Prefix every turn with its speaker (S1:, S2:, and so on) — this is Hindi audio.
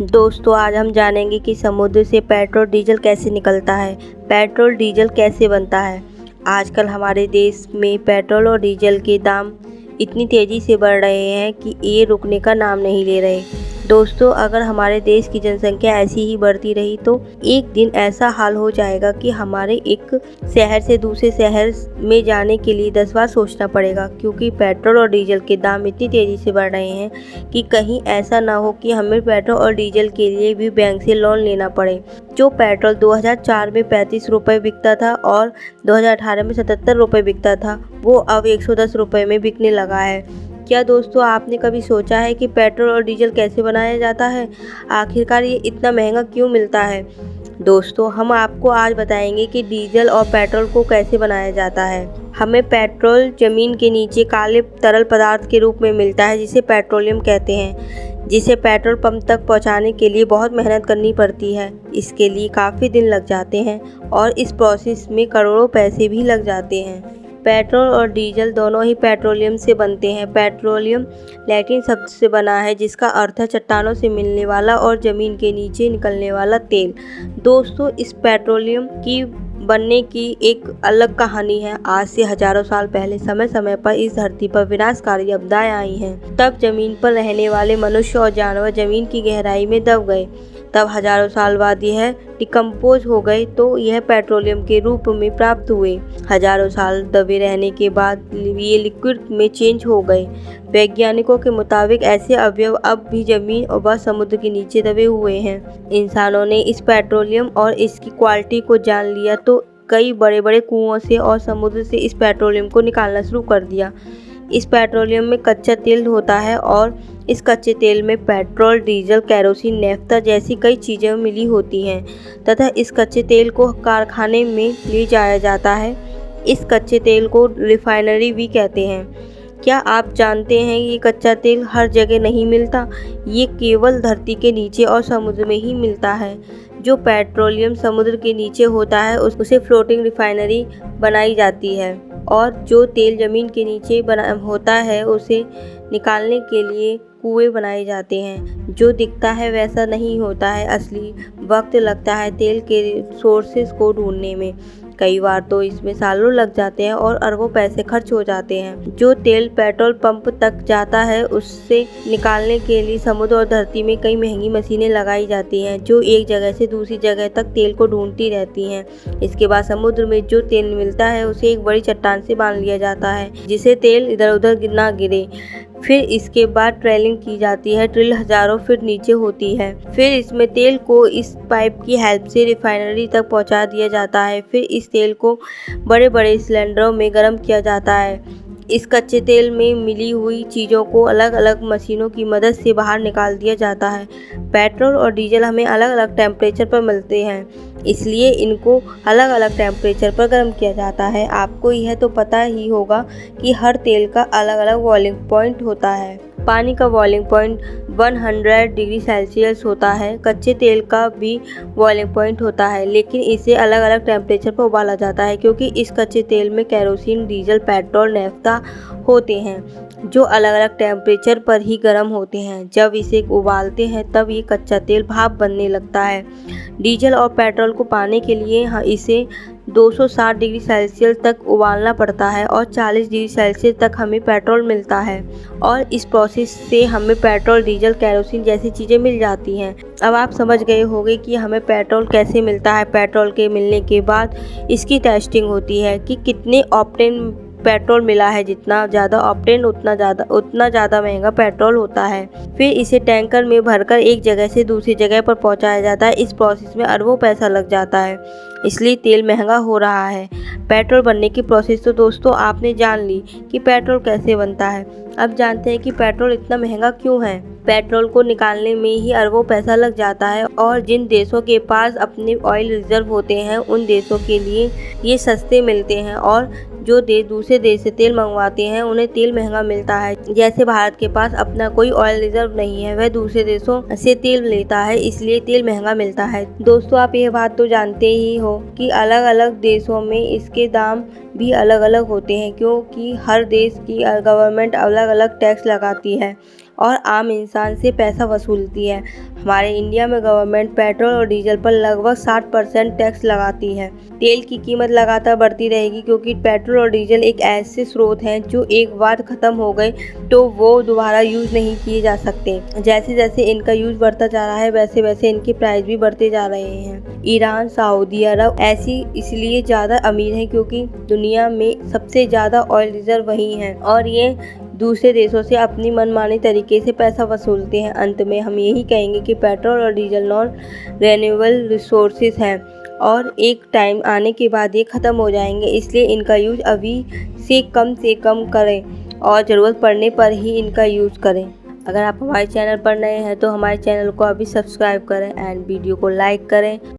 S1: दोस्तों आज हम जानेंगे कि समुद्र से पेट्रोल डीजल कैसे निकलता है, पेट्रोल डीजल कैसे बनता है। आजकल हमारे देश में पेट्रोल और डीजल के दाम इतनी तेज़ी से बढ़ रहे हैं कि ये रुकने का नाम नहीं ले रहे। दोस्तों अगर हमारे देश की जनसंख्या ऐसी ही बढ़ती रही तो एक दिन ऐसा हाल हो जाएगा कि हमारे एक शहर से दूसरे शहर में जाने के लिए 10 बार सोचना पड़ेगा, क्योंकि पेट्रोल और डीजल के दाम इतनी तेज़ी से बढ़ रहे हैं कि कहीं ऐसा ना हो कि हमें पेट्रोल और डीजल के लिए भी बैंक से लोन लेना पड़े। जो पेट्रोल 2004 में 35 रुपये बिकता था और 2018 में 77 रुपये बिकता था, वो अब 110 रुपये में बिकने लगा है। क्या दोस्तों आपने कभी सोचा है कि पेट्रोल और डीजल कैसे बनाया जाता है? आखिरकार ये इतना महंगा क्यों मिलता है? दोस्तों हम आपको आज बताएंगे कि डीजल और पेट्रोल को कैसे बनाया जाता है। हमें पेट्रोल जमीन के नीचे काले तरल पदार्थ के रूप में मिलता है, जिसे पेट्रोलियम कहते हैं, जिसे पेट्रोल पंप तक पहुंचाने के लिए बहुत मेहनत करनी पड़ती है। इसके लिए काफ़ी दिन लग जाते हैं और इस प्रोसेस में करोड़ों पैसे भी लग जाते हैं। पेट्रोल और डीजल दोनों ही पेट्रोलियम से बनते हैं। पेट्रोलियम लैटिन शब्द से बना है, जिसका अर्थ है चट्टानों से मिलने वाला और ज़मीन के नीचे निकलने वाला तेल। दोस्तों इस पेट्रोलियम की बनने की एक अलग कहानी है। आज से हजारों साल पहले समय समय पर इस धरती पर विनाशकारी आपदाएं आई हैं। तब जमीन पर रहने वाले मनुष्य और जानवर जमीन की गहराई में दब गए। तब हजारों साल बाद यह डिकम्पोज हो गए तो यह पेट्रोलियम के रूप में प्राप्त हुए। हजारों साल दबे रहने के बाद ये लिक्विड में चेंज हो गए। वैज्ञानिकों के मुताबिक ऐसे अवयव अब भी जमीन और समुद्र के नीचे दबे हुए हैं। इंसानों ने इस पेट्रोलियम और इसकी क्वालिटी को जान लिया तो कई बड़े बड़े कुओं से और समुद्र से इस पेट्रोलियम को निकालना शुरू कर दिया। इस पेट्रोलियम में कच्चा तेल होता है और इस कच्चे तेल में पेट्रोल, डीजल, केरोसिन, नेफ्ता जैसी कई चीज़ें मिली होती हैं तथा इस कच्चे तेल को कारखाने में ले जाया जाता है। इस कच्चे तेल को रिफाइनरी भी कहते हैं। क्या आप जानते हैं ये कच्चा तेल हर जगह नहीं मिलता? ये केवल धरती के नीचे और समुद्र में ही मिलता है। जो पेट्रोलियम समुद्र के नीचे होता है उसे फ्लोटिंग रिफाइनरी बनाई जाती है और जो तेल ज़मीन के नीचे बना होता है उसे निकालने के लिए कुएं बनाए जाते हैं। जो दिखता है वैसा नहीं होता है, असली वक्त लगता है तेल के सोर्सेस को ढूंढने में। कई बार तो इसमें सालों लग जाते हैं और अरबों पैसे खर्च हो जाते हैं। जो तेल पेट्रोल पंप तक जाता है उससे निकालने के लिए समुद्र और धरती में कई महंगी मशीनें लगाई जाती हैं, जो एक जगह से दूसरी जगह तक तेल को ढूंढती रहती हैं। इसके बाद समुद्र में जो तेल मिलता है उसे एक बड़ी चट्टान से बांध लिया जाता है, जिससे तेल इधर उधर ना गिरे। फिर इसके बाद ट्रेलिंग की जाती है। ड्रिल हजारों फीट नीचे होती है। फिर इसमें तेल को इस पाइप की हेल्प से रिफाइनरी तक पहुंचा दिया जाता है। फिर इस तेल को बड़े बड़े सिलेंडरों में गर्म किया जाता है। इस कच्चे तेल में मिली हुई चीज़ों को अलग अलग मशीनों की मदद से बाहर निकाल दिया जाता है। पेट्रोल और डीजल हमें अलग अलग टेम्परेचर पर मिलते हैं, इसलिए इनको अलग अलग टेम्परेचर पर गर्म किया जाता है। आपको यह तो पता ही होगा कि हर तेल का अलग अलग बॉइलिंग पॉइंट होता है। पानी का बॉइलिंग पॉइंट 100 डिग्री सेल्सियस होता है। कच्चे तेल का भी बॉइलिंग पॉइंट होता है, लेकिन इसे अलग अलग टेम्परेचर पर उबाला जाता है, क्योंकि इस कच्चे तेल में केरोसिन, डीजल, पेट्रोल, नेफ्ता होते हैं जो अलग अलग टेम्परेचर पर ही गर्म होते हैं। जब इसे उबालते हैं तब ये कच्चा तेल भाप बनने लगता है। डीजल और पेट्रोल को पाने के लिए इसे 260 डिग्री सेल्सियस तक उबालना पड़ता है और 40 डिग्री सेल्सियस तक हमें पेट्रोल मिलता है और इस प्रोसेस से हमें पेट्रोल, डीजल, केरोसिन जैसी चीज़ें मिल जाती हैं। अब आप समझ गए होंगे कि हमें पेट्रोल कैसे मिलता है। पेट्रोल के मिलने के बाद इसकी टेस्टिंग होती है कि कितने ऑक्टेन पेट्रोल मिला है। जितना ज़्यादा ऑक्टेन उतना ज़्यादा महंगा पेट्रोल होता है। फिर इसे टैंकर में भरकर एक जगह से दूसरी जगह पर पहुंचाया जाता है। इस प्रोसेस में अरबों पैसा लग जाता है, इसलिए तेल महंगा हो रहा है। पेट्रोल बनने की प्रोसेस तो दोस्तों आपने जान ली कि पेट्रोल कैसे बनता है। अब जानते हैं कि पेट्रोल इतना महंगा क्यों है। पेट्रोल को निकालने में ही अरबों पैसा लग जाता है और जिन देशों के पास अपने ऑयल रिजर्व होते हैं उन देशों के लिए ये सस्ते मिलते हैं और जो देश दूसरे देश से तेल मंगवाते हैं उन्हें तेल महंगा मिलता है। जैसे भारत के पास अपना कोई ऑयल रिजर्व नहीं है, वह दूसरे देशों से तेल लेता है, इसलिए तेल महंगा मिलता है। दोस्तों आप यह बात तो जानते ही हो कि अलग अलग देशों में इसके दाम भी अलग अलग होते हैं, क्योंकि हर देश की गवर्नमेंट अलग अलग टैक्स लगाती है और आम इंसान से पैसा वसूलती है। हमारे इंडिया में गवर्नमेंट पेट्रोल और डीजल पर लगभग 60% टैक्स लगाती है। तेल की कीमत लगातार बढ़ती रहेगी क्योंकि पेट्रोल और डीजल एक ऐसे स्रोत हैं जो एक बार ख़त्म हो गए तो वो दोबारा यूज़ नहीं किए जा सकते। जैसे जैसे इनका यूज़ बढ़ता जा रहा है वैसे वैसे इनके प्राइस भी बढ़ते जा रहे हैं। ईरान, सऊदी अरब ऐसी इसलिए ज़्यादा अमीर हैं क्योंकि दुनिया में सबसे ज़्यादा ऑयल रिजर्व वहीं हैं और ये दूसरे देशों से अपनी मनमानी तरीके से पैसा वसूलते हैं। अंत में हम यही कहेंगे कि पेट्रोल और डीजल नॉन रिन्यूएबल रिसोर्सेज हैं और एक टाइम आने के बाद ये ख़त्म हो जाएंगे, इसलिए इनका यूज़ अभी से कम करें और ज़रूरत पड़ने पर ही इनका यूज़ करें। अगर आप हमारे चैनल पर नए हैं तो हमारे चैनल को अभी सब्सक्राइब करें एंड वीडियो को लाइक करें।